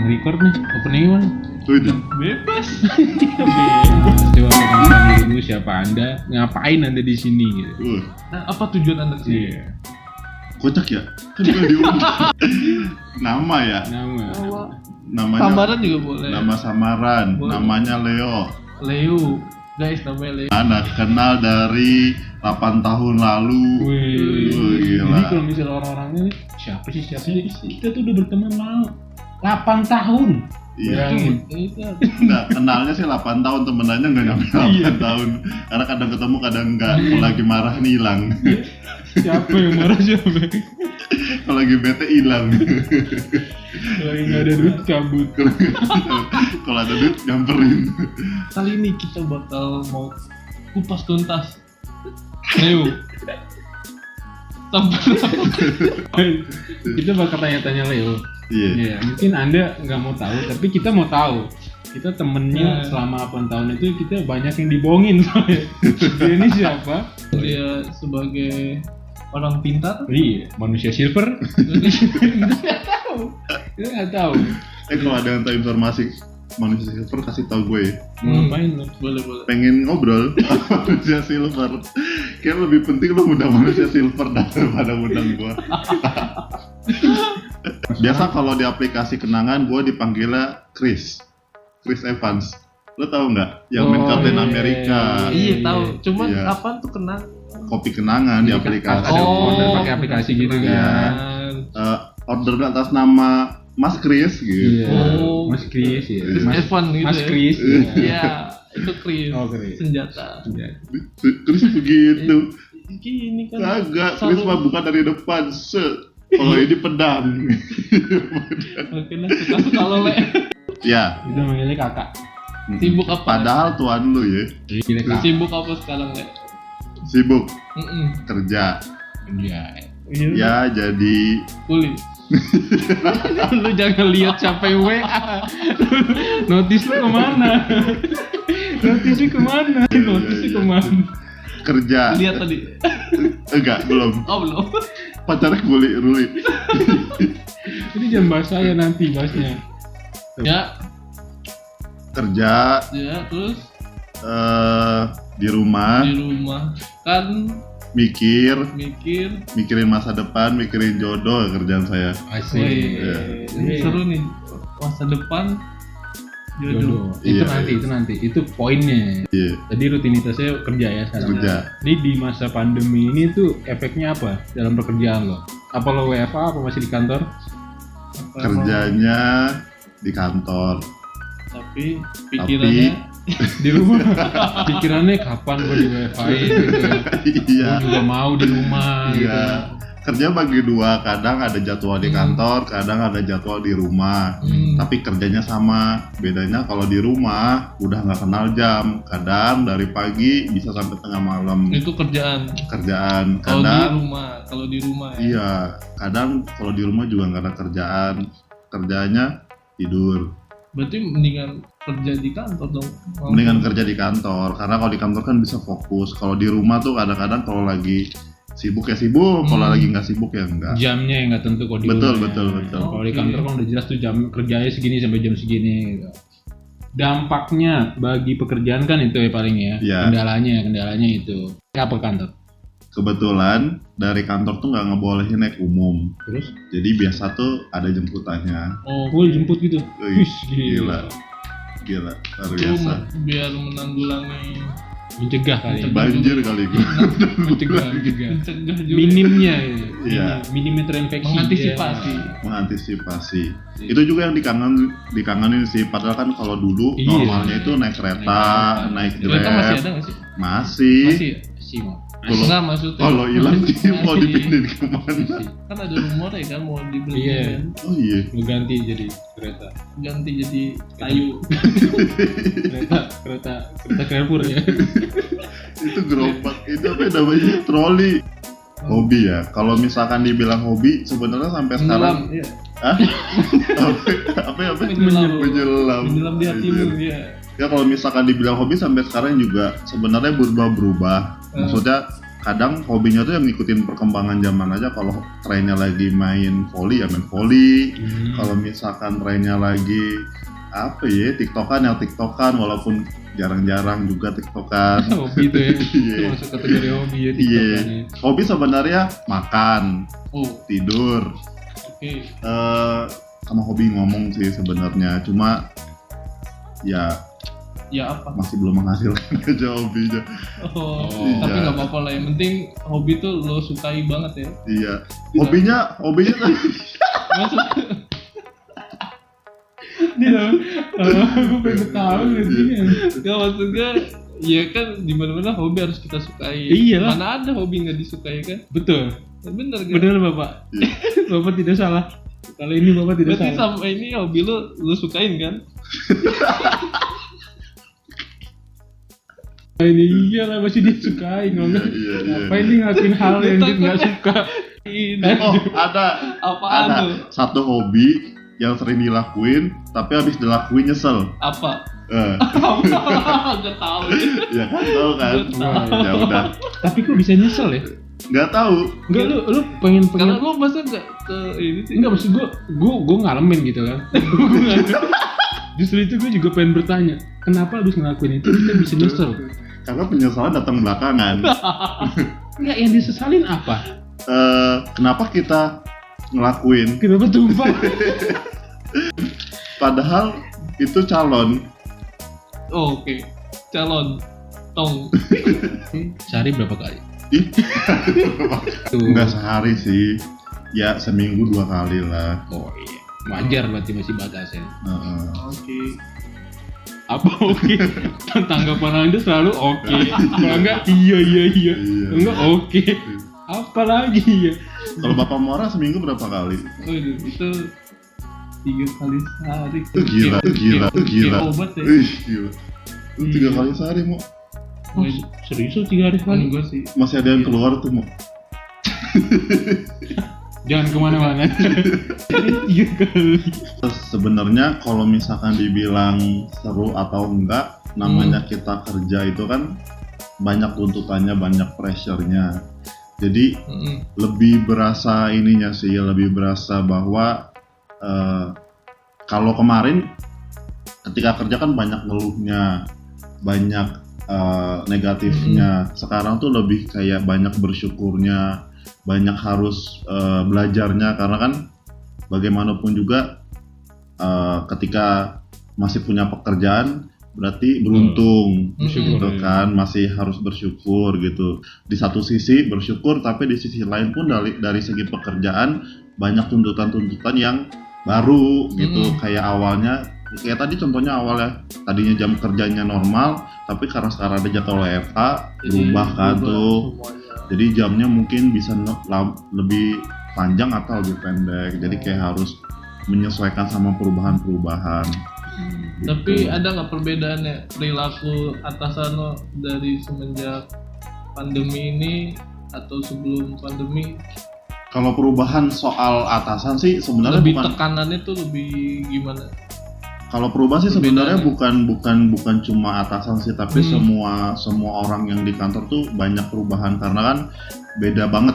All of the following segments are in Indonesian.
record nih, opening mana? Udah. Bebas. Coba perkenalkan diri dulu siapa Anda, ngapain Anda di sini gitu. Nah, apa tujuan Anda sih? Iya. Kocak ya? Kan gue diundang. Nama ya? Nama. Namanya Samaran juga boleh. nama samaran, Boleh. namanya Leo. Leo. Guys, namanya Leo. Anak kenal dari 8 tahun lalu. Wih. Gila. Jadi kalau misalnya orang-orangnya nih, siapa sih? Kita tuh udah berteman lama 8 tahun. Iya. Bayangin. Itu. Nah, kenalnya sih 8 tahun, temenannya nggak nyampe 8 tahun. Karena kadang ketemu, kadang enggak. Kalau lagi marah nih hilang. Siapa yang marah siapa? Kalau lagi bete hilang. Lagi nggak ada duit cabut. Kalau ada duit nyamperin. Kali ini kita bakal mau kupas tuntas Leo. Sampai Kita bakal tanya-tanya Leo. Iya. Iya, mungkin Anda nggak mau tahu, tapi kita mau tahu. Kita temennya Nah. selama 8 tahun itu kita banyak yang dibohongin soalnya. Dia ini siapa? dia sebagai orang pintar. Iya, manusia silver. Kita nggak tahu. Kalau ada yang tahu informasi manusia silver, kasih tahu gue ya. Mau ngapain lo? Boleh. Pengen ngobrol sama manusia silver. Kayak lebih penting lo undang manusia silver daripada undang gue. Biasa kalau di aplikasi kenangan gue dipanggilnya Chris Evans. Lo tahu nggak? Yang main Oh, Captain iya. America. Iya tahu. Cuman Iya. apaan tuh kenang? Kopi kenangan di aplikasi. Ada Oh. order pakai aplikasi gitu Iya. kan. Order atas nama Mas Chris gitu. Iya. Oh. Mas Chris ya. Chris Evan gitu. Mas ya. Chris. Iya, itu Chris. Oh, Chris. Senjata. Iya. Chris begitu. Gini kan. Kagak, Chris mah bukan dari depan. Kalau ini pedang. Mungkin suka lo le. Ya. Itu manggilnya kakak. Sibuk apa? Padahal tuan lu ya Gila kakak. Sibuk apa sekarang le? sibuk Mm-mm. kerja. Iya. Ya jadi Kuli. Lu jangan lihat siapa yang WA. Notis lu kemana? Notisnya kemana? Notisnya kemana? kerja. Lihat tadi. Enggak, belum. Oh belum. Pacarnya Ruli. Ini jangan bahas saya nanti bahasnya. Ya, Kerja terus di rumah, di rumah kan mikirin masa depan, mikirin jodoh kerjaan saya. Asik. Wih, ini seru nih masa depan jodoh. Itu Iya. nanti. Itu poinnya. Iya, Jadi rutinitasnya kerja ya sekarang. kerja. Jadi di masa pandemi ini tuh efeknya apa dalam pekerjaan lo? Apa lo WFA apa masih di kantor? Apa Kerjanya di kantor. tapi pikirannya Di rumah. Pikirannya kapan gue di WFA-in gitu ya. Iya. Gue juga mau di rumah gitu. Iya. Kerja bagi dua, kadang ada jadwal di kantor, kadang ada jadwal di rumah. Tapi kerjanya sama. Bedanya kalau di rumah udah nggak kenal jam. Kadang dari pagi bisa sampai tengah malam. itu kerjaan. Kerjaan. Kalau di Kadang rumah, ya. iya. Kadang kalau di rumah juga nggak ada kerjaan. Kerjanya tidur. Berarti mendingan kerja di kantor dong. Mendingan kerja di kantor. Karena kalau di kantor kan bisa fokus. Kalau di rumah tuh kadang-kadang kalau lagi sibuk ya sibuk. Kalau lagi nggak sibuk ya enggak. Jamnya yang nggak tentu kalau di Betul, rumah. betul. Kalau di kantor kan udah jelas tuh jam kerjanya segini sampai jam segini gitu. Dampaknya bagi pekerjaan kan itu ya paling ya. Iya. Kendalanya itu. Apa kantor? Kebetulan dari kantor tuh nggak ngebolehin naik umum. Terus? Jadi biasa tuh ada jemputannya. Oh, Full jemput gitu. Wih, Wih, gila, luar itu biasa. biar menanggulangi Mencegah kali. Mencegah. Banjir kali gue. Mencegah. mencegah juga. Minimnya ya. Iya. Minimnya terinfeksi. Mengantisipasi. Mengantisipasi. Itu juga yang dikangenin sih. Padahal kan kalau dulu Iya. normalnya itu naik kereta, naik Kereta masih grab. ada nggak sih? Masih. Masih ya? Sih, Mo. Kalau- Enggak maksudnya. Kalau hilang sih mau Masih. dipindahin kemana? Kan ada rumor ya kan mau dibeli Iya. kan. Oh iya. Lu ganti jadi kereta. Ganti jadi kayu. kereta Carrefour ya. Itu gerobak. Itu apa namanya? Troli. Hobi ya. Kalau misalkan dibilang hobi, sebenarnya sampai sekarang. Menyelam, iya. Hah? apa? Menyelam. Menyelam di hatimu, Anjir. iya. Ya kalau misalkan dibilang hobi sampai sekarang juga sebenarnya berubah. Maksudnya kadang hobinya tuh yang ngikutin perkembangan zaman aja. Kalau trennya lagi main volley ya main volley. Kalau misalkan trennya lagi apa ya tiktokan walaupun jarang-jarang juga tiktokan. Hobi itu ya. Iya. Itu masuk kategori hobi ya Iya. TikTokan ya. Hobi sebenarnya makan, Oh, tidur, oke. sama hobi ngomong sih sebenarnya. Cuma ya Ya apa? masih belum menghasilkan aja hobinya. Oh, Oh, tapi iya. nggak apa-apa lah. Yang penting hobi tuh lo sukai banget ya. Iya. Hobinya Maksud Dia, gue pengen tahu gitu. nggak maksud gue, ya kan di mana-mana hobi harus kita sukai. Iyalah. Mana ada hobi nggak disukai kan? Betul. Ya, bener kan? Benar Bapak. Bapak tidak salah. Kali ini Bapak tidak Berarti salah. sama ini hobi lo sukain kan? Ini iyalah masih disukai ngomong. Iya. Ngapain dia ngelakuin hal yang dia nggak suka? Ini Oh, ada apaan tuh? satu hobi yang sering dilakuin tapi habis dilakuin nyesel. Apa? Gak tahu. Ya kan tahu kan? Nggak tahu. Ya udah. Tapi kok bisa nyesel ya? Nggak tahu. Enggak lu pengen Karena lo masa nggak ke ini sih? enggak maksud gue ngalamin gitu kan. Justru itu gue juga pengen bertanya, kenapa habis ngelakuin itu kita bisa nyesel? Karena penyesalan datang belakangan. Enggak, yang disesalin apa? Kenapa kita ngelakuin Kenapa tumpah? padahal itu calon. Oh, oke. Calon tong. Sehari berapa kali? Ih, Tuh. enggak sehari sih. Ya seminggu 2 kali lah. Oh iya. Wajar berarti masih batasnya. Heeh. Oke. Apa oke? Tanggapan Anda selalu oke. Kalau enggak iya. Iya. Enggak oke. Apalagi ya? Kalau Bapak Mora seminggu berapa kali? Oh, itu 3 kali sehari. Itu gila, itu gila, itu gila. Kayak obat ya. Ih, gila. Itu 3 kali sehari, Mo. Oh, serius lu 3 hari sekali? Gue sih. Masih ada yang keluar tuh, Mo. Jangan kemana-mana. 3 kali. Terus sebenarnya kalau misalkan dibilang seru atau enggak, namanya kita kerja itu kan banyak tuntutannya, banyak pressure-nya. Jadi lebih berasa ininya sih, lebih berasa bahwa kalau kemarin ketika kerja kan banyak ngeluhnya, banyak negatifnya. Sekarang tuh lebih kayak banyak bersyukurnya, banyak harus belajarnya, karena kan bagaimanapun juga ketika masih punya pekerjaan berarti beruntung Bersyukur, gitu kan, masih harus bersyukur gitu. Di satu sisi bersyukur, tapi di sisi lain pun dari segi pekerjaan banyak tuntutan-tuntutan yang baru gitu. Kayak awalnya, kayak tadi contohnya awalnya tadinya jam kerjanya normal, tapi karena sekarang ada jadwal WFH berubah kan tuh. Semuanya. Jadi jamnya mungkin bisa lebih panjang atau lebih pendek. Jadi kayak harus menyesuaikan sama perubahan-perubahan. Tapi ada nggak perbedaannya perilaku atasan lo dari semenjak pandemi ini atau sebelum pandemi? Kalau perubahan soal atasan sih sebenarnya Lebih bukan. tekanannya tuh lebih gimana? Kalau perubahan sih sebenarnya Perbedaannya. bukan cuma atasan sih, tapi semua orang yang di kantor tuh banyak perubahan, karena kan beda banget.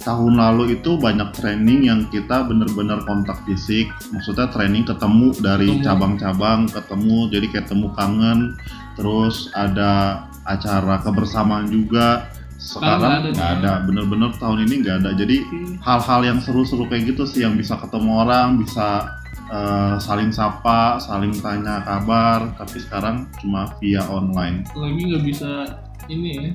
Tahun lalu itu banyak training yang kita bener-bener kontak fisik, maksudnya training ketemu dari cabang-cabang, ketemu jadi kayak temu kangen, terus ada acara kebersamaan juga. Sekarang nggak ada, bener-bener tahun ini nggak ada. Jadi hal-hal yang seru-seru kayak gitu sih, yang bisa ketemu orang, bisa saling sapa, saling tanya kabar, tapi sekarang cuma via online. Lagi nggak bisa ini ya,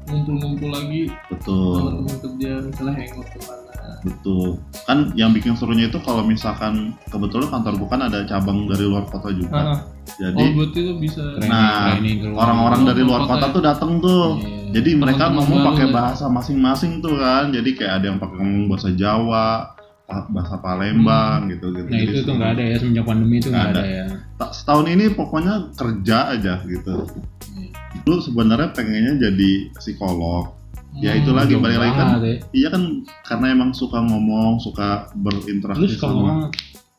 ngumpul-ngumpul lagi Betul, teman kerja misalnya hangout kemana. betul. Kan yang bikin serunya itu kalau misalkan kebetulan kantor bukan ada cabang dari luar kota juga. Jadi berarti lo bisa Training keluar. orang-orang dari luar Kota kota ya? tuh datang tuh. Iya. Jadi mereka Teman-teman ngomong baru pakai ya? bahasa masing-masing tuh kan. Jadi kayak ada yang pakai ngomong bahasa Jawa, bahasa Palembang gitu. Nah itu tuh nggak ada ya, semenjak pandemi itu nggak Nggak ada ya. Setahun ini pokoknya kerja aja gitu. Lu sebenarnya pengennya jadi psikolog. Ya itu lagi Jauh balik lagi kan. banget ya. Iya kan, karena emang suka ngomong, suka Lu berinteraksi suka sama. ngomong,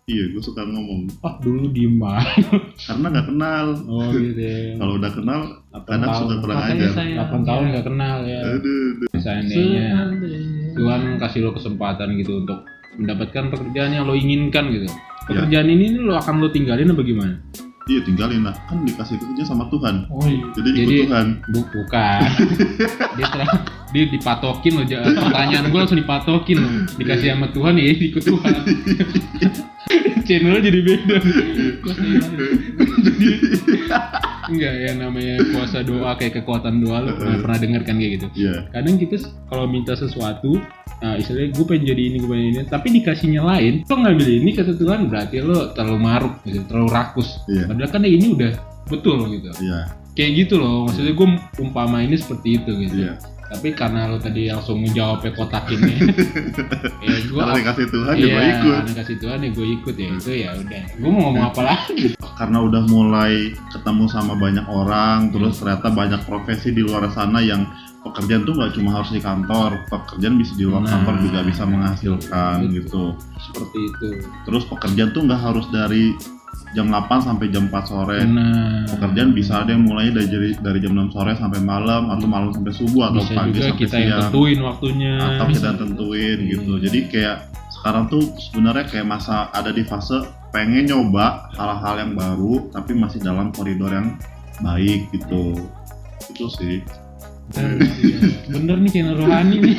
Iya, gue suka ngomong. dulu diem banget. Karena nggak kenal. Oh gitu ya. Kalau udah kenal, kadang tahun. suka kurang Makanya ajar. saya 8 tahun nggak kenal ya. Aduh. Seandainya Tuhan kasih lo kesempatan gitu untuk mendapatkan pekerjaan yang lo inginkan gitu. Pekerjaan ini lo akan lo tinggalin apa gimana? Iya tinggalin lah, kan dikasih kerja sama Tuhan. Oh iya. Jadi ikut Tuhan. Bukan. dia dipatokin lo. Pertanyaan gue langsung dipatokin lo. Dikasih sama Tuhan ya ikut Tuhan. Channelnya jadi beda. Enggak, yang namanya kuasa doa kayak kekuatan doa lo pernah dengar kan kayak gitu. Iya. Kadang kita kalau minta sesuatu, nah istilahnya gue pengen jadi ini, gue pengen ini, tapi dikasihnya lain, lo ngambil ini kata Tuhan berarti lo terlalu maruk gitu, terlalu rakus. Iya. Padahal kan ini udah betul gitu. Iya. Kayak gitu loh, maksudnya gue umpama ini seperti itu gitu. Iya. Tapi karena lo tadi langsung menjawabnya kotakinnya, ya gue Karena dikasih Tuhan ya gue ikut. Karena dikasih Tuhan ya gue ikut ya itu ya udah. Gue mau ngomong apa lagi? Karena udah mulai ketemu sama banyak orang, terus ternyata banyak profesi di luar sana yang pekerjaan tuh nggak cuma harus di kantor, pekerjaan bisa di luar kantor juga bisa menghasilkan gitu. Seperti itu. Terus pekerjaan tuh nggak harus dari jam 8 sampai jam 4 sore. Nah, Pekerjaan bisa ada yang mulainya dari jam 6 sore sampai malam, atau malam sampai subuh, atau bisa pagi juga sampai kita yang siang, tentuin waktunya. atau Bisa. kita tentuin gitu. Jadi kayak sekarang tuh sebenarnya kayak masa ada di fase pengen nyoba hal-hal yang baru tapi masih dalam koridor yang baik gitu. Itu sih. Bener nih channel rohani nih.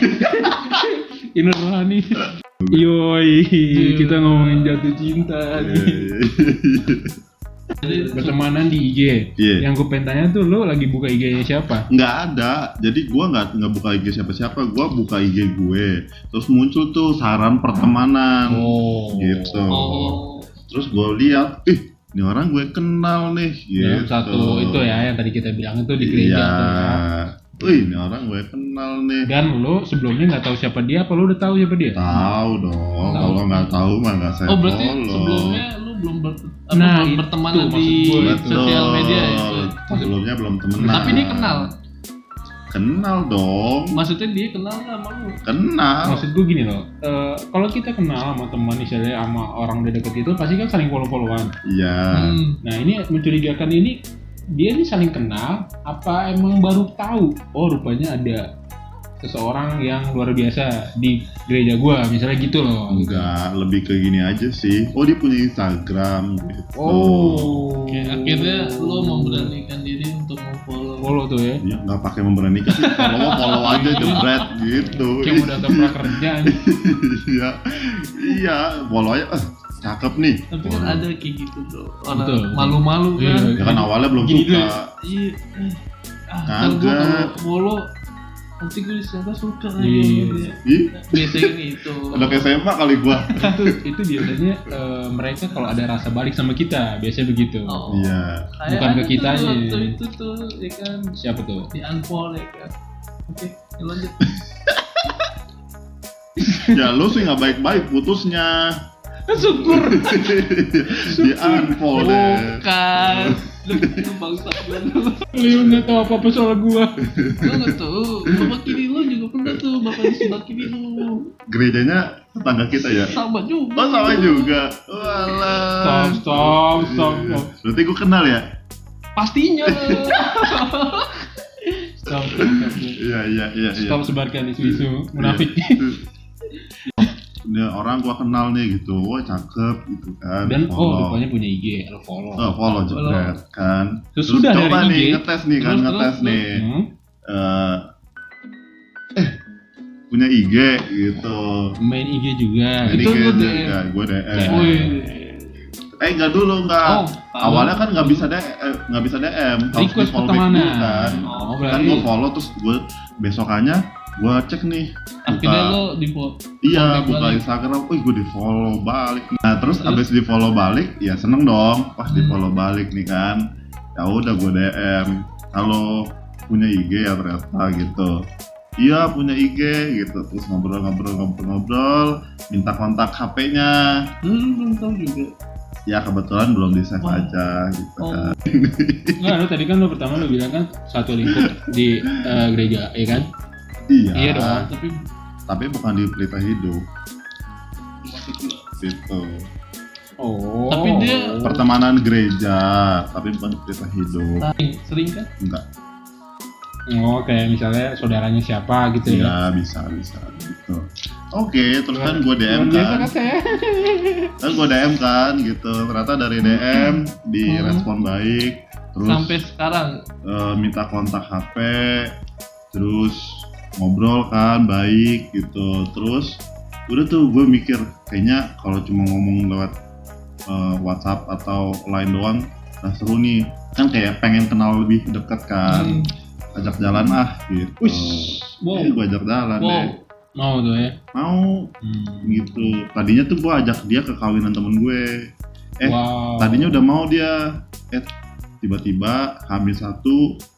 Channel rohani. Yoi, kita ngomongin jatuh cinta nih. Pertemanan di IG. Iya. Yang gue pengen tanya tuh, lo lagi buka IG-nya siapa? Nggak ada, jadi gue nggak buka IG siapa-siapa, gue buka IG gue, terus muncul tuh saran pertemanan, gitu. Terus gue lihat, ini orang gue kenal nih, Ya, gitu. satu itu ya yang tadi kita bilang itu di gereja Iya. tuh ya. Ini orang gue kenal nih. Dan lo sebelumnya nggak tahu siapa dia, apa lo udah tahu siapa dia? Tahu dong, kalau nggak tahu mah nggak saya berarti follow. sebelumnya lu belum Nah, belum itu bertemanan maksud di gue. sosial media itu. Sebelumnya belum temenan. Tapi dia kenal. Kenal dong. Maksudnya dia kenal nggak sama lu? Kenal. Maksud gue gini loh, kalau kita kenal sama teman misalnya sama orang udah deket itu pasti kan saling follow-followan. Iya. Nah ini mencurigakan ini, dia ini saling kenal apa emang baru tahu? Oh rupanya ada seseorang yang luar biasa di gereja gua misalnya gitu loh. Enggak, lebih ke gini aja sih. Oh dia punya Instagram gitu. Oh. Kayak akhirnya lo memberanikan diri untuk memfollow. Follow tuh ya. Ya nggak pakai memberanikan sih. Follow aja jebret gitu. Kayak udah datang prakerja. Iya, iya. Follow aja. Cakep nih. Tapi kan ada kayak gitu bro. Orang Betul. malu-malu kan. Iya. Ya kan awalnya belum Gini dulu. suka. Iya. Kan gue Kagak. kalau follow nanti gue siapa suka lagi Iya. sama dia. Ih, Biasanya gitu. anak SMA kali gua. itu biasanya mereka kalau ada rasa balik sama kita biasanya begitu. Oh. Iya. Kayak Bukan ada ke kitanya. tuh waktu itu tuh ya kan Siapa tuh? di unfollow ya kan. Oke, lanjut. Ya lu sih nggak baik-baik putusnya. Syukur. Di unfollow deh. Bukan. Lu bangsat lu. Lu nggak tahu apa-apa soal gua. Lu nggak tahu. Bapak kiri lu juga pernah tuh. Bapak di sebelah kiri lu. Gerejanya tetangga kita ya. Sama juga. Oh sama juga. Walah. Stop. Berarti gua kenal ya? Pastinya. Stop. Iya. Stop sebarkan isu-isu munafik. Ini orang gua kenal nih gitu, wah cakep gitu kan. Dan follow. rupanya punya IG, lo follow. Follow jebret kan. Terus sudah coba dari nih IG. ngetes nih kan, Terus, ngetes terus. nih. Punya IG gitu. Main IG juga. Jadi Itu lu kayak DM. gue DM. Wih. Enggak dulu enggak. Oh, Awalnya kan nggak bisa DM, harus Request di follow back pertemanan. dulu kan. Oh, Kan berarti gue follow terus gue besokannya gue cek nih. Akhirnya lo di follow. Iya, follow buka balik. Instagram, gue di follow balik. Nah terus abis di follow balik, ya seneng dong. Pas di follow balik nih kan, ya udah gue DM. Halo, punya IG ya ternyata gitu. Iya punya IG gitu. Terus ngobrol, minta kontak HP-nya. Lu belum tahu juga. Ya kebetulan belum di save Wah. aja gitu Oh. kan. Enggak, lo tadi kan lo pertama lo bilang kan satu lingkup di gereja, ya kan? Iya dong. Tapi bukan di Pelita Hidup gitu. Oh. Tapi dia- Pertemanan gereja, tapi bukan di Pelita Hidup. Sering kan? Enggak. Oh, kayak misalnya saudaranya siapa gitu ya. Ya bisa gitu. Oke, terus kan gue DM Luar biasa kan. kan saya. Kan gue DM kan gitu. Ternyata dari DM direspon baik. Terus Sampai sekarang. minta kontak HP. Terus ngobrol kan baik gitu. Terus udah tuh gue mikir kayaknya kalau cuma ngomong lewat WhatsApp atau line doang nah seru nih. Kan kayak pengen kenal lebih dekat kan. Ajak jalan gitu. Wow. Gue ajak jalan deh. Wow. Mau tuh ya. Mau gitu. Tadinya tuh gue ajak dia ke kawinan temen gue. Wow. Tadinya udah mau dia. Tiba-tiba H-1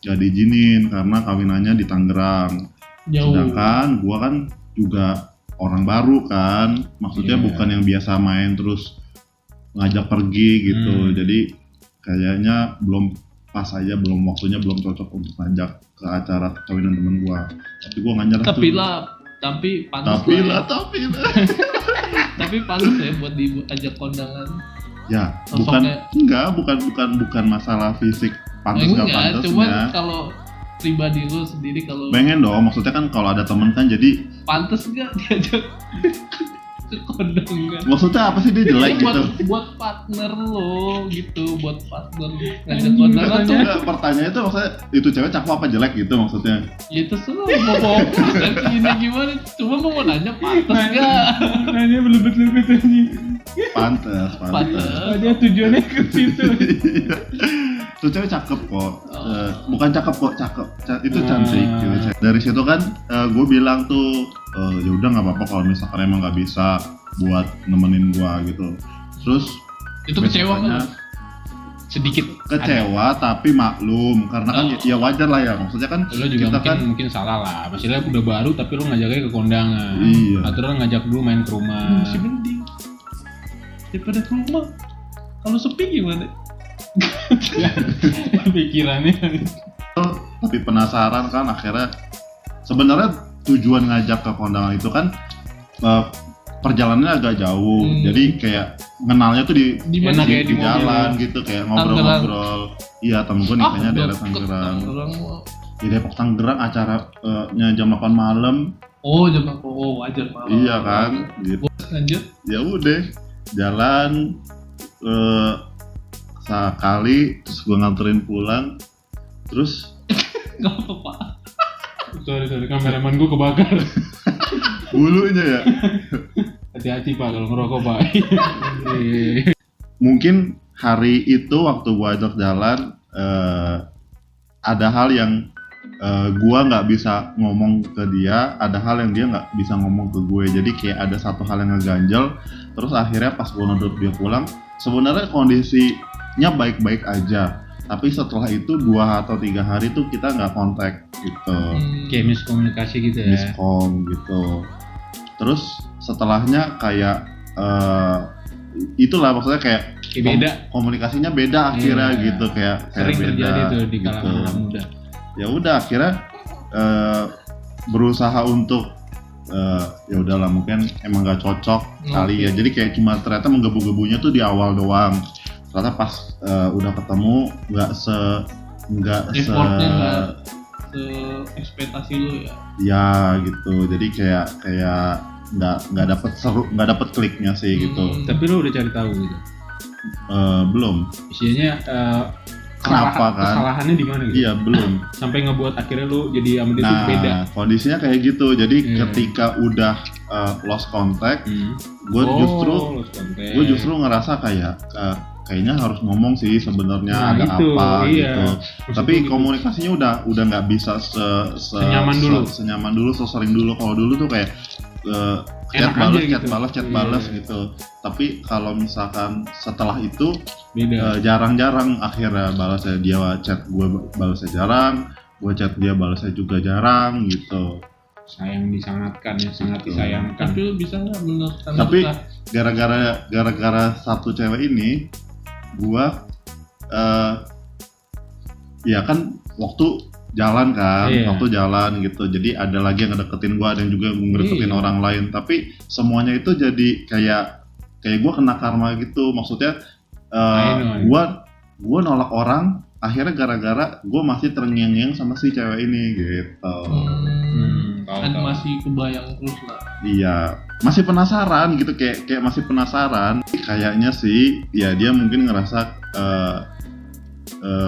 gak diizinin karena kawinannya di Tangerang. Jauh. Sedangkan gue kan juga orang baru kan. Maksudnya Iya. bukan yang biasa main terus ngajak pergi gitu. Jadi kayaknya belum pas aja, belum waktunya belum cocok untuk ngajak ke acara kawinan temen gue. Tapi gue gak nyerah Tapi tuh. lah, tapi pantas Tapi lah. lah. Tapi pantas ya buat diajak kondangan. Ya, Sosoknya. bukan masalah fisik pantas nggak Enggak, pantasnya. cuman kalau pribadi lu sendiri kalau Pengen dong, maksudnya kan kalau ada temen kan jadi pantas nggak diajak ke kondangan? maksudnya apa sih dia jelek buat, gitu? buat partner lo gitu, buat partner ngajak Anjing, kondangan tuh katanya. Enggak, pertanyaannya itu maksudnya itu cewek cakep apa jelek gitu maksudnya. ya terserah mau fokus nanti ini gimana, cuma mau nanya pantas nggak? Nanya belibet-libet aja. Pantas. Pantas. Dia tujuannya ke situ. Tuh cewek cakep kok. Bukan cakep kok, cakep. Itu Hmm. cantik gitu. Dari situ kan gue bilang tuh ya udah nggak apa-apa kalau misalkan emang nggak bisa buat nemenin gue gitu. Terus Itu kecewa besokannya kan? Sedikit kecewa tapi maklum karena kan Oh. ya wajar lah ya, maksudnya kan lo juga kita mungkin salah lah. Maksudnya udah baru tapi lo ngajaknya ke kondangan. Iya. Aturan ngajak dulu main ke rumah. Masih mending daripada ke rumah. Kalau sepi gimana? Pikirannya. tapi penasaran kan akhirnya sebenarnya tujuan ngajak ke kondangan itu kan perjalanannya agak jauh, jadi kayak kenalnya tuh di Di mana? Enak ya, di di mobil. jalan gitu kayak ngobrol-ngobrol. Iya, temen gue nikahnya daerah deket Tangerang. Tangerang mah. Di Depok Tangerang acaranya jam 8 malam. Oh jam apa? Oh wajar malam. Iya kan, gitu. Lanjut. Ya udah jalan sekali terus gue nganterin pulang terus Gak apa-apa. Sorry kameraman gue kebakar. bulunya ya. Hati-hati pak kalau ngerokok pak. Mungkin hari itu waktu gue ajak jalan ada hal yang gue nggak bisa ngomong ke dia, ada hal yang dia nggak bisa ngomong ke gue. Jadi kayak ada satu hal yang ngeganjel. Terus akhirnya pas gue nodot dia pulang, sebenarnya kondisinya baik-baik aja. Tapi setelah itu 2 atau 3 hari tuh kita nggak kontak gitu, Kayak miskomunikasi gitu ya. miskom gitu. Terus setelahnya kayak itulah maksudnya kayak Kayak beda. komunikasinya beda akhirnya Iya. gitu kayak Sering beda terjadi tuh di gitu. kalangan anak muda. Ya udah akhirnya berusaha untuk ya udahlah mungkin emang nggak cocok kali ya. Jadi kayak cuma ternyata menggebu-gebunya tuh di awal doang. Ternyata pas udah ketemu nggak Effortnya nggak se ekspektasi lu ya. ya gitu. Jadi kayak nggak dapet seru, nggak dapet kliknya sih gitu. Tapi lo udah cari tahu gitu. Belum. Isinya Kenapa kan? kesalahannya di mana gitu? Iya belum. Sampai ngebuat akhirnya lo jadi sama dia tuh Nah beda. kondisinya kayak gitu. Jadi Iya. ketika udah lost contact, gue lost contact. justru ngerasa kayaknya harus ngomong sih sebenarnya Nah, ada gitu, apa iya. gitu. Maksud Tapi gua gitu. komunikasinya udah nggak bisa senyaman dulu, sesering dulu. Kalau dulu tuh kayak chat Enak aja gitu. chat Iya. balas gitu. Tapi kalau misalkan setelah itu beda. jarang-jarang akhirnya balasnya, dia chat gue balasnya jarang, gue chat dia balasnya juga jarang gitu. Sayang disangatkan ya, sangat Gitu. disayangkan. Tapi lu bisa nggak meneruskan Tapi kita? gara-gara satu cewek ini gua ya kan waktu jalan kan, Iya. waktu jalan gitu. Jadi ada lagi yang ngedeketin gua, ada yang juga ngedeketin Iya. orang lain. Tapi semuanya itu jadi kayak gua kena karma gitu. Maksudnya I know. gua nolak orang akhirnya gara-gara gue masih terngiang-ngiang sama si cewek ini gitu. Kan masih kebayang terus lah. Iya, masih penasaran gitu, kayak masih penasaran. Kayaknya sih, ya dia mungkin ngerasa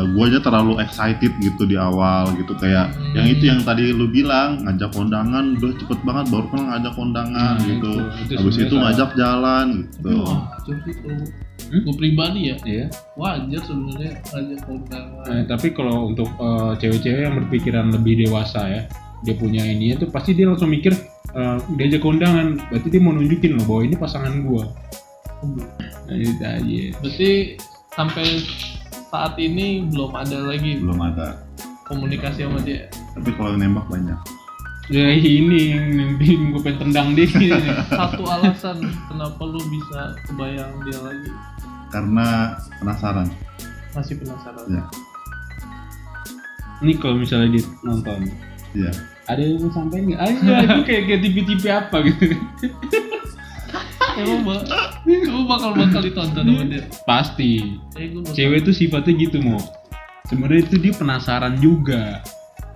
gue aja terlalu excited gitu di awal gitu, kayak yang itu yang tadi lu bilang ngajak kondangan udah cepet banget baru kenal ngajak kondangan gitu. Habis itu ngajak jalan gitu. Wajar sih kalau gue pribadi ya. Iya. Wajar sebenarnya ngajak kondangan. Tapi kalau untuk cewek-cewek yang berpikiran lebih dewasa ya, dia punya ini tuh pasti dia langsung mikir diajak kondangan, berarti dia mau nunjukin loh bahwa ini pasangan gua. Nah, itu aja. Berarti sampai saat ini belum ada lagi Belum ada. komunikasi sama dia. Tapi kalau nembak banyak. Ya ini yang bikin gue pengen tendang dia. Satu alasan kenapa lu bisa kebayang dia lagi? Karena penasaran. Masih penasaran. Ya. Ini kalau misalnya dia nonton, Iya. ada yang mau sampein nggak? Itu kayak TV-TV apa gitu. Emang bakal ditonton sama dia. Pasti. Gua bakal- Cewek tuh sifatnya gitu mau. Sebenarnya itu dia penasaran juga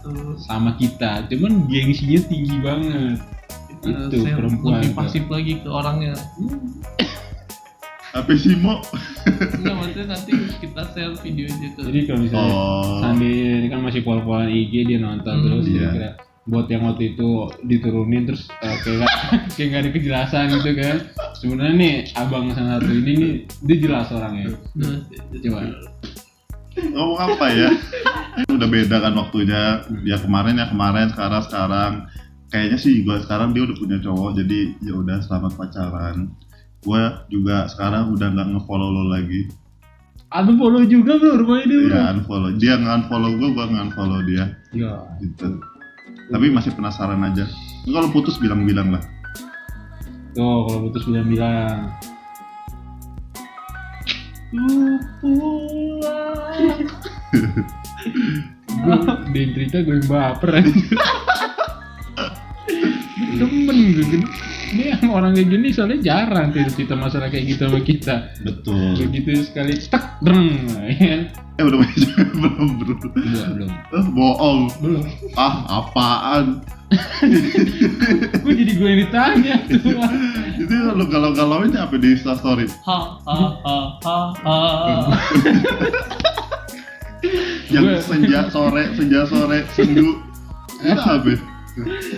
Terus sama kita, cuman gengsinya tinggi banget. Itu share perempuan lebih tuh. pasif lagi ke orangnya. Apa sih Mo? Enggak, maksudnya nanti kita share videonya ke. Jadi kalau misalnya Oh. sambil ini kan masih pol-polan IG dia nonton terus iya. kira buat yang waktu itu diturunin terus kayak nggak ada kejelasan gitu kan. Sebenarnya nih abang salah satu ini nih dia jelas orangnya. Coba. Ngomong apa ya? Udah beda kan waktunya. Dia kemarin sekarang. Kayaknya sih gue sekarang dia udah punya cowok, jadi ya udah selamat pacaran. Gue juga sekarang udah nggak ngefollow lo lagi. Abang follow juga bro rupanya dia bro. Ya unfollow. Dia nge-unfollow gue nge-unfollow dia. Ya. Gitu. Tapi masih penasaran aja. Kalau putus bilang-bilang lah. Tuh kalau putus bilang-bilang. Lu pulang. Gue dia cerita gue yang baper aja. Demen gue gini. Ini yang orang kayak gini soalnya jarang tuh cerita masalah kayak gitu sama kita. Betul. Begitu sekali tak dreng ya. Belum bro. Belum. Bohong. Belum. Apaan? Gue jadi gue yang ditanya tuh. Itu lo galau-galauin apa di Instastory? Ha. Yang senja sore, sendu. Itu apa?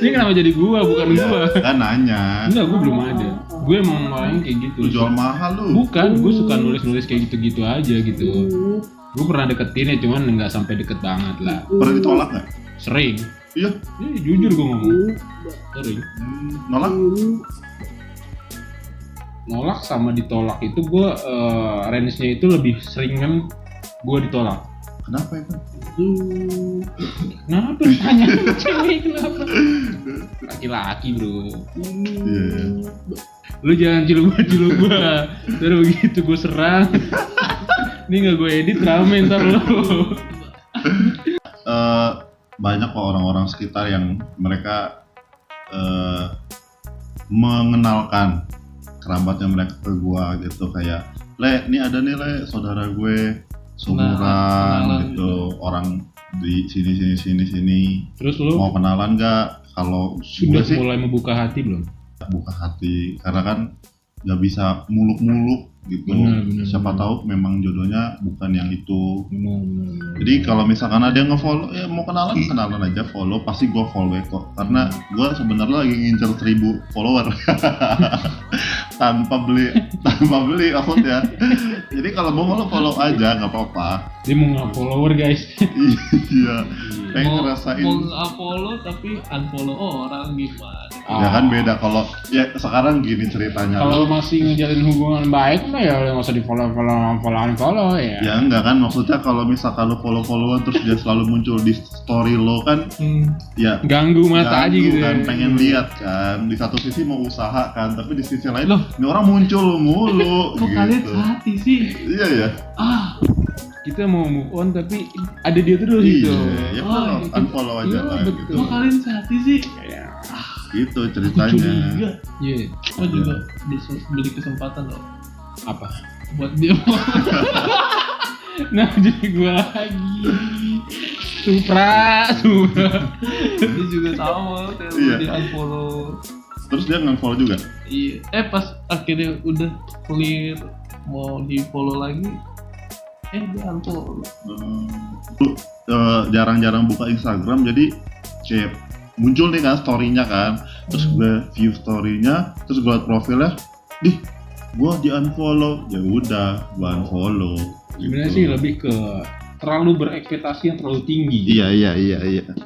Ini kenapa jadi gua bukan gua? Kan nanya. Enggak, gua belum ada. Gue emang orangnya kayak gitu. Lu jual mahal lu. Bukan, gue suka nulis-nulis kayak gitu-gitu aja gitu. Gue pernah deketin ya, cuman nggak sampai deket banget lah. Pernah ditolak nggak? Sering. Iya. Jujur gue ngomong. Sering. Nolak? Nolak sama ditolak itu gue range-nya itu lebih sering kan gue ditolak. Kenapa ya? Kenapa tanya cewek kenapa? Laki-laki bro. Iya. Lu jangan cilu gua. Terus begitu gue serang. Ini nggak gue edit rame ntar lo. Banyak kok orang-orang sekitar yang mereka mengenalkan kerabatnya mereka ke gua gitu, kayak Le, ini ada nih Le, saudara gue seumuran gitu, orang di sini. Terus lu Mau kenalan nggak? Kalau sudah gue sih mulai membuka hati belum? buka hati, karena kan nggak bisa muluk-muluk gitu. Benar. Siapa tahu memang jodohnya bukan yang itu. Benar. Jadi kalau misalkan ada yang nge-follow, ya mau kenalan aja, follow, pasti gue follow back kok. Karena gue sebenarnya lagi ngincer 1000 follower tanpa beli maksudnya. Jadi kalau mau follow aja, nggak apa-apa. Dia mau nge-follower guys. Iya, pengen ngerasain. Mau nge-follow tapi unfollow orang gimana? Ya kan beda kalau ya sekarang gini ceritanya. Kalau masih ngejalin hubungan baik mah ya nggak usah di follow ya. Ya enggak kan, maksudnya kalau misalkan lo followan terus dia selalu muncul di story lo kan, ya Ganggu mata aja ganggu gitu kan, ya. pengen lihat kan. Di satu sisi mau usaha kan, tapi di sisi lain ini orang muncul mulu. Kok gitu. kalian hati sih? Iya ya. Kita mau move on tapi ada dia terus gitu. Iya, ya follow, unfollow aja Iya, lah betul. gitu. Kok kalian hati sih? Gitu Aku ceritanya. curiga. Iya. Aku juga beli kesempatan loh Apa? buat dia. Nah jadi gue lagi Supra Dia juga sama kayak Iya. di unfollow. Terus dia nge-follow juga. Iya. Pas akhirnya udah clear mau di follow lagi, dia unfollow. Lu jarang-jarang buka Instagram, jadi kayak muncul nih kan story-nya kan. Terus gue view story-nya, terus gue liat profilnya, gue di unfollow. Ya udah, gue unfollow. Sebenarnya Gitu. sih lebih ke terlalu berekspektasi yang terlalu tinggi. Iya.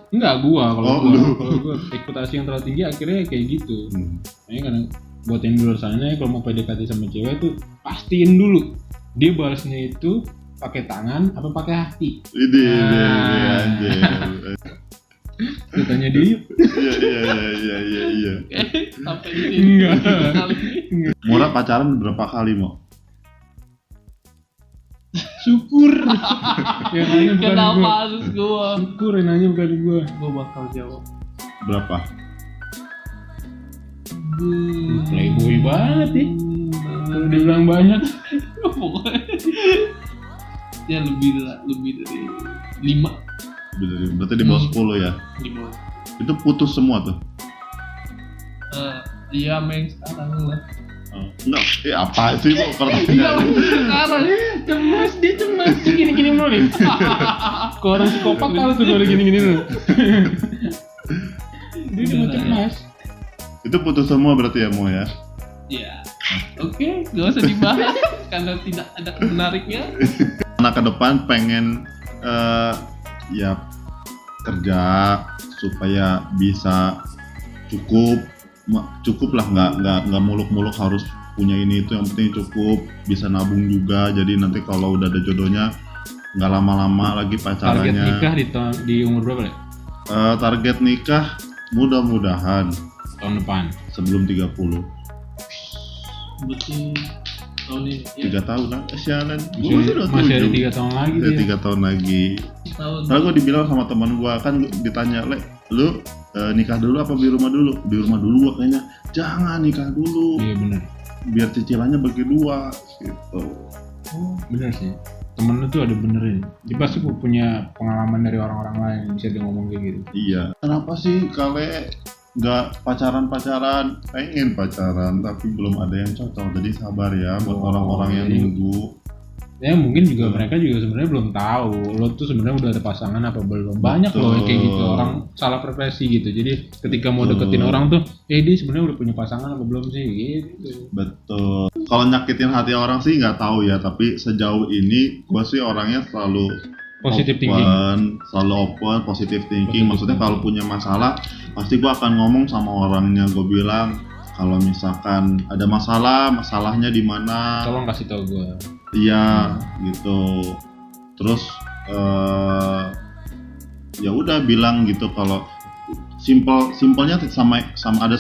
Enggak gua, Oh, kalau lu. gua ekspektasi yang terlalu tinggi akhirnya kayak gitu. Hmm. Makanya kadang buat yang di luar sana kalau mau PDKT sama cewek tuh pastiin dulu dia balasnya itu pakai tangan apa pakai hati. Ini Nah. anjir. Lu tanya dia yuk. Iya. Sampai di sini. Enggak. Kali. Murah pacaran berapa kali mau? Syukur. Yang nanya bukan Kenapa gua. harus gua? Syukur yang nanya bukan gua. Gua bakal jawab. Berapa? Playboy banget nih. Kalau dibilang banyak. Pokoknya ya lebih dari 5. Berarti di bawah 10 ya. Di bawah. Itu putus semua tuh. Iya main sekarang lah. Enggak, apa sih kok Iya pertanyaan? main sekarang. Cemas dia cemas gini-gini mulu nih. Kalau orang psikopat tahu tuh kalau gini-gini dulu. Dia cuma cemas. Itu putus semua berarti ya mau ya? Ya. Oke, gak usah dibahas karena tidak ada menariknya. Anak ke depan pengen ya kerja supaya bisa cukup lah, nggak muluk-muluk harus punya ini itu, yang penting cukup bisa nabung juga, jadi nanti kalau udah ada jodohnya nggak lama-lama lagi Target pacarannya. nikah di umur berapa ya? Target nikah mudah-mudahan Tahun depan. sebelum 30. Betul. Tahun ini. Ya, 3 tahun lah, kesianan. Masih ada 3 tahun lagi Ada dia. 3 tahun lagi. tahun. Karena gue dibilang sama teman gue kan, ditanya, "Le, lu nikah dulu apa di rumah dulu?" Di rumah dulu gua kayaknya. Jangan nikah dulu, Iya bener. biar cicilannya bagi 2 gitu. Bener sih. Temen lu tuh ada benerin. Dia pasti punya pengalaman dari orang-orang lain yang bisa dia ngomong kayak gitu. Iya. Kenapa sih kalian nggak pacaran? Pengen pacaran tapi belum ada yang cocok. Jadi sabar ya buat Oh, orang-orang yang jadi- nunggu. Ya mungkin juga mereka juga sebenarnya belum tahu lo tuh sebenarnya udah ada pasangan apa belum. Banyak loh yang kayak gitu, orang salah persepsi gitu. Jadi ketika mau Betul. deketin orang tuh, dia sebenarnya udah punya pasangan apa belum sih gitu. Betul. Kalau nyakitin hati orang sih nggak tahu ya. Tapi sejauh ini gue sih orangnya selalu Positive open, thinking. selalu open, positive thinking. Positive Maksudnya kalau punya masalah, pasti gue akan ngomong sama orangnya. Gue bilang kalau misalkan ada masalah, masalahnya di mana? Tolong kasih tau gue. Iya, gitu. Terus ya udah bilang gitu kalau simpelnya sama ada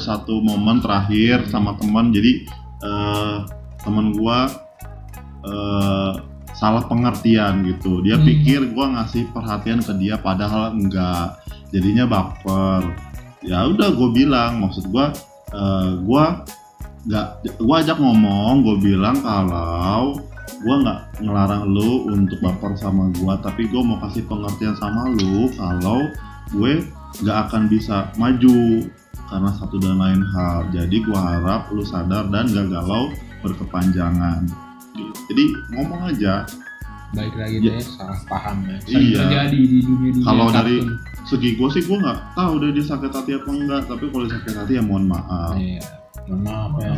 satu momen terakhir sama teman. Jadi teman gua salah pengertian gitu. Dia pikir gua ngasih perhatian ke dia padahal enggak. Jadinya baper. Ya udah gua bilang, maksud gua gua ajak ngomong, gua bilang kalau gua nggak ngelarang lu untuk baper sama gua, tapi gua mau kasih pengertian sama lu kalau gue nggak akan bisa maju karena satu dan lain hal. Jadi gua harap lu sadar dan gak galau berkepanjangan. Jadi ngomong aja. Baik lagi Iya. deh, salah paham ya. Sering Iya. terjadi di dunia Kalau kartun. dari segi gue sih gue nggak tahu dia sakit hati apa enggak, tapi kalau dia sakit hati ya mohon maaf. Iya. Mohon maaf ya.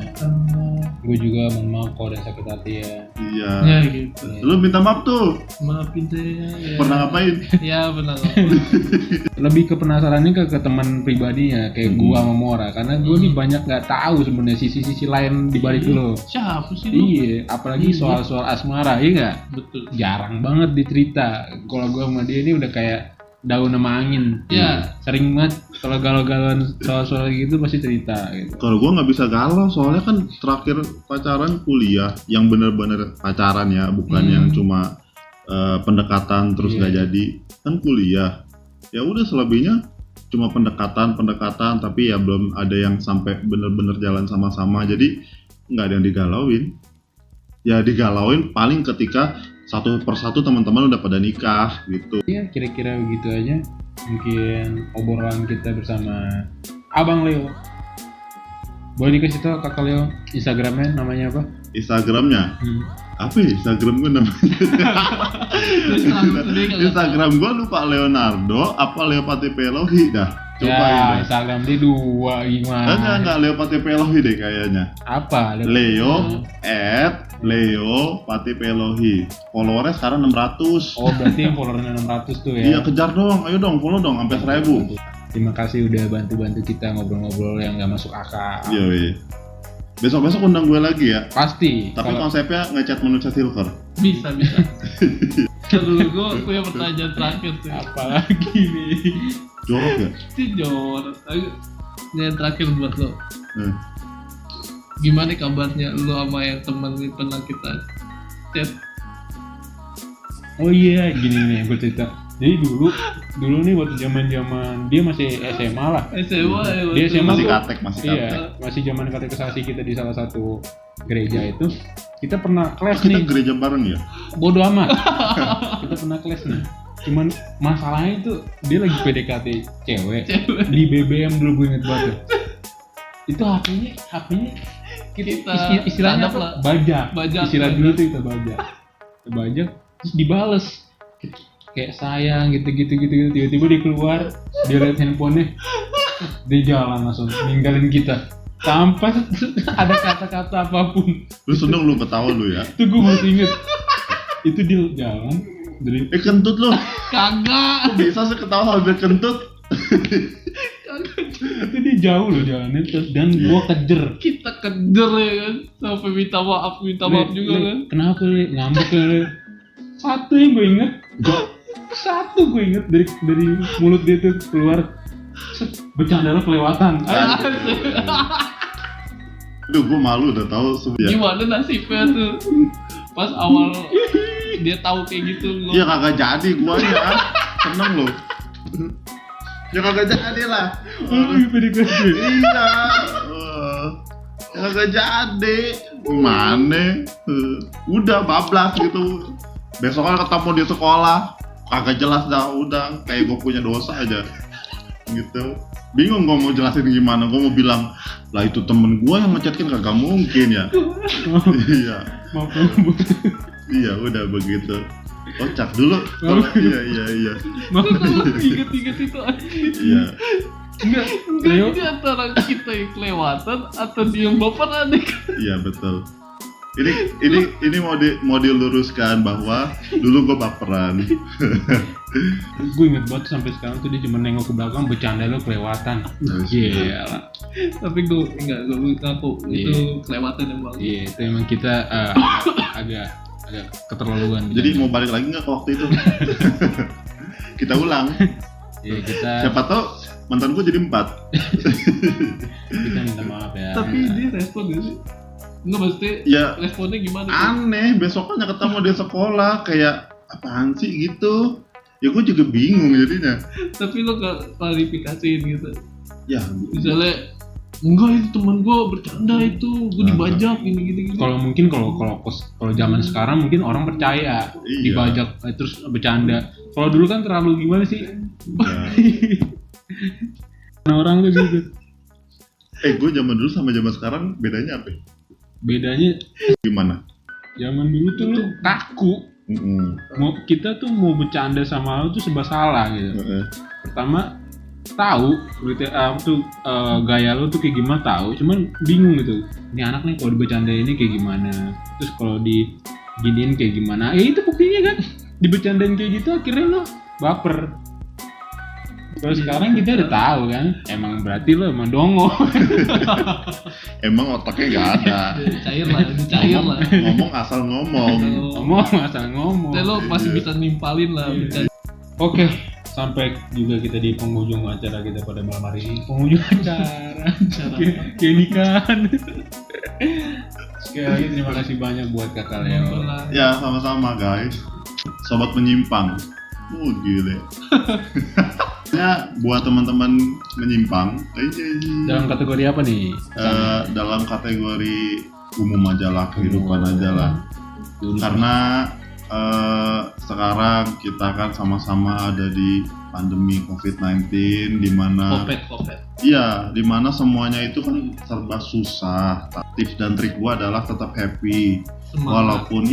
Gue juga mohon maaf kalau ada yang sakit hati ya. Iya. Ya gitu. Lu minta maaf tuh. Maafin saya. Ya. Pernah ngapain? Ya benar. Lebih ke penasarannya ke teman pribadinya kayak gua sama Mora, karena gua nih banyak nggak tahu sebenarnya sisi-sisi lain di balik itu loh. Siapa sih lu? Iya, apalagi Iya. soal-soal asmara, iya nggak? Betul. Jarang banget dicerita. Kalau gua sama dia ini udah kayak daun sama angin. Ya. Sering banget kalau galau-galauan soal-soal gitu pasti cerita gitu. Kalau gue nggak bisa galau, soalnya kan terakhir pacaran kuliah, yang bener-bener pacaran ya, bukan yang cuma pendekatan terus Iya. nggak jadi, kan kuliah. Ya udah selebihnya cuma pendekatan, tapi ya belum ada yang sampai bener-bener jalan sama-sama, jadi nggak ada yang digalauin. ya digalauin paling ketika satu persatu teman-teman udah pada nikah gitu. Ya kira-kira begitu aja mungkin obrolan kita bersama Abang Leo. Boleh dikasih tau Kakak Leo Instagramnya namanya apa? Instagramnya apa ya? Instagram gue namanya Instagram gue lupa, Leonardo apa Leo Patipelohi dah. Coba ya, Instagram dia 2 gimana? Enggak Leo Patipelohi deh kayaknya. Apa? Leo @Leo Patipelohi. Followernya sekarang 600. Oh berarti yang followernya 600 tuh ya? Iya kejar dong, ayo dong follow dong sampai 1000. Terima kasih udah bantu-bantu kita ngobrol-ngobrol yang nggak masuk akal. Iya weh. Besok-besok undang gue lagi ya. Pasti. Tapi konsepnya ngecat manusia silver. Bisa. Dulu gue punya pertanyaan terakhir tuh. Apalagi nih? Jorok ya? Si Jor. Yang terakhir buat lo. Hmm. Gimana kabarnya lo sama yang temen yang pernah kita chat? Oh iya, gini nih gue cerita. Jadi dulu nih waktu zaman dia masih SMA lah. SMA ya. Dia SMA Masih tuh, katek, masih katek. Iya, masih zaman katekisasi kita di salah satu gereja itu. Kita pernah kelas Kita nih. gereja bareng ya? Bodoh amat. Kita pernah kelas nih. Cuman masalahnya itu dia lagi PDKT cewek. Di BBM dulu gue inget banget. Itu HP-nya Kita istilahnya sadap apa? lah. Bajak. Bajak. Istilah dulu tuh kita bajak. Terus dibales. Kayak sayang gitu. Tiba-tiba dia keluar, dia liat handphonenya, dia jalan langsung ninggalin kita. Tanpa ada kata-kata apapun. Lu seneng lu ketawa lu ya? Itu gue masih inget. Itu dia jalan dari Kentut lu. Kagak. Kok bisa sih ketawa sambil kentut? itu dia jauh loh jalannya terus dan gua kejer. Kita kejar ya kan. Sampai minta maaf juga kan. Kenapa Le? Ngambek Le? Satu yang gue inget. Satu gue inget dari mulut dia tuh keluar bercanda lo kelewatan. Aduh gue malu udah tahu sebenarnya. Gimana nasibnya tuh pas awal dia tahu kayak gitu lo. Ya kagak jadi guanya. Seneng lu. Ya kagak jadi lah. Iya. Ya kagak jadi. Gimana? Udah bablas gitu. Besok kan ketemu di sekolah. Kagak jelas dah, udah kayak gue punya dosa aja. Gitu. Bingung gue mau jelasin gimana. Gue mau bilang, lah itu temen gue yang ngechat kan kagak mungkin ya. Iya. Iya udah begitu. Kocak dulu. Iya. Kalau inget-inget itu asli. Iya. Enggak ini antara kita yang kelewatan atau dia yang baper adik. Iya betul. Ini mau diluruskan bahwa dulu gue baperan. Gue inget banget sampai sekarang tuh dia cuma nengok ke belakang bercanda lo kelewatan. Iya. Tapi gue ngaku itu kelewatan emang. Iya itu emang kita agak keterlaluan. Jadi mau balik lagi nggak ke waktu itu? Kita ulang. Iya kita. Siapa tahu mantan gue jadi 4. Kita minta maaf ya. Tapi dia respon gak sih? Enggak maksudnya Ya responnya gimana? aneh. Besoknya ketemu di sekolah kayak apaan sih gitu. Ya gue juga bingung jadinya. Tapi lo gak klarifikasiin gitu. Ya Misalnya enggak itu temen gue bercanda itu gue dibajak gini. Kalau mungkin kalau zaman sekarang mungkin orang percaya Iya. dibajak terus bercanda. Kalau dulu kan terlalu gimana sih? ya. Orang tuh gitu. Gue zaman dulu sama zaman sekarang bedanya apa? Bedanya Gimana? zaman dulu tuh lu kaku. Kita tuh mau bercanda sama lu tuh serba salah gitu. Pertama tahu gaya lu tuh kayak gimana tahu, cuman bingung gitu. Ini anak nih kalau dibercandain ini kayak gimana, terus kalau diginiin kayak gimana. Ya itu buktinya kan, dibercandain kayak gitu akhirnya lo baper. Kalau sekarang kita udah tahu kan, emang berarti lo emang dongo. Emang otaknya gak ada. Cair lah. Ngomong asal ngomong. Ngomong asal ngomong. Dan lo masih bisa nimpalin lah. Oke, sampai juga kita di penghujung acara kita pada malam hari ini. Penghujung acara kayak nikahan. Sekali lagi terima kasih banyak buat Kakak Leo. Ya sama-sama guys. Sobat menyimpang. Gile. Ya buat teman-teman menyimpang. Dalam kategori apa nih? Dalam kategori umum aja lah, kehidupan aja lah. Karena sekarang kita kan sama-sama ada di pandemi COVID-19 di mana di mana semuanya itu kan serba susah. Tips dan trik gua adalah tetap happy. Walaupun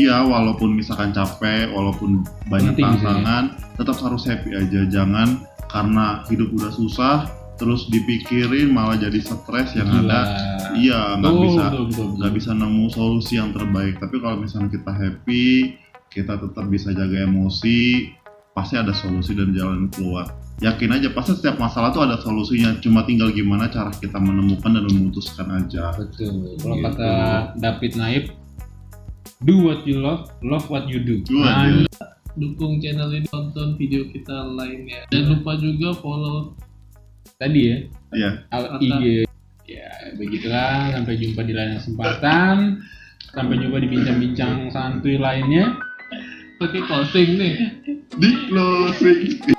misalkan capek, walaupun banyak Penting sih. tantangan, tetap harus happy aja. Jangan karena hidup udah susah terus dipikirin malah jadi stres yang ada. Iya, nggak bisa nemu solusi yang terbaik. Tapi kalau misalnya kita happy, kita tetap bisa jaga emosi, pasti ada solusi dan jalan keluar. Yakin aja, pasti setiap masalah tuh ada solusinya. Cuma tinggal gimana cara kita menemukan dan memutuskan aja. Betul. Kalau Gitu. kata David Naib, do what you love what you do. Dukung channel ini, tonton video kita lainnya. Jangan lupa juga follow Tadi ya, Iya. IG. Ya, begitulah. Sampai jumpa di lain kesempatan. Sampai jumpa di bincang-bincang santuy lainnya. pakai closing nih. Di closing.